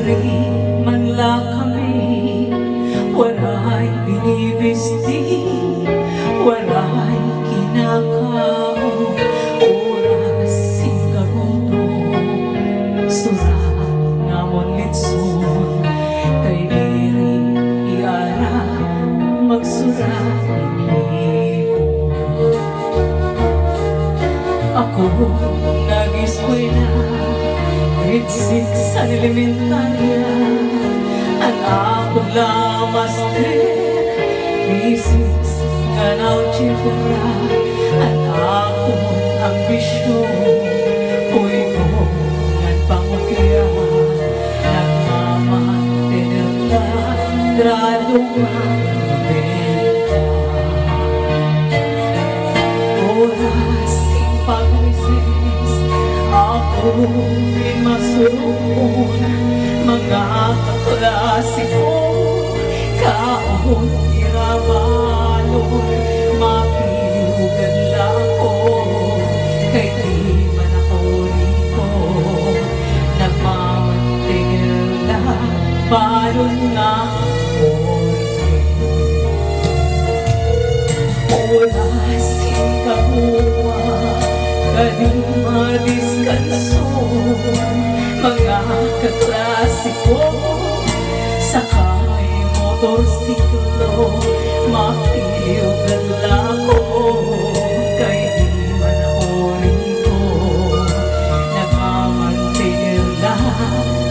Diri man la kami, wala'y binibisti, wala'y kinakaon, oras singkaruto, sura namon litson, kay diri iara magsura inipon. Ako nag-eskwela, grade 6 sa elementarya, ang ako la master, B6 nga na-algebra, ang ako ambisyon, uy ko ngan pangukya, nagmamantener na grado mabenta. Oras sing pag-recess, ako'y masuron, mga kaklase ko, kaon iramalon, mapiliugan lang ko, kay di man ako riko, nagmamantigil lang, balon nga oras sing kabuwa, galing madiskanso, mga kaklase ko, sakay motorsiklo, mapiliugan lang ko, kay di man ako riko, nagmamantigil lang,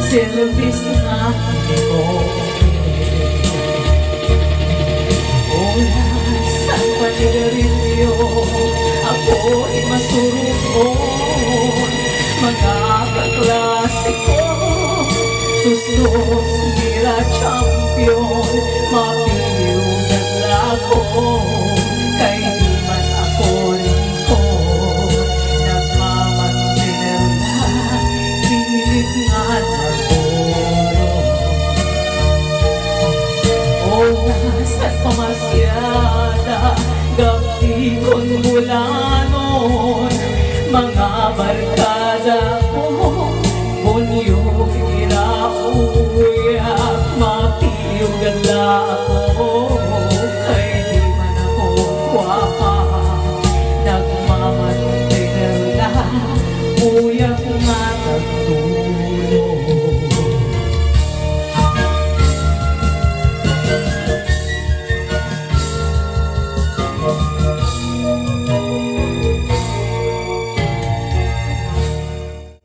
service nga ko. Oras ang panigarilyo, ako'y masuruon, mga kaklase ko, tustos gira champion, mapiliugan ako, kay di man ako riko, nagmamantinel na, pilit nga nagpuro. Oras at pamasyada, gapikon mula noon, mga barkada ko, bunyog irauyak, mapiliugan ako, kay di man ako kwapa, nagmamantinel na, uyak nga nagtulog.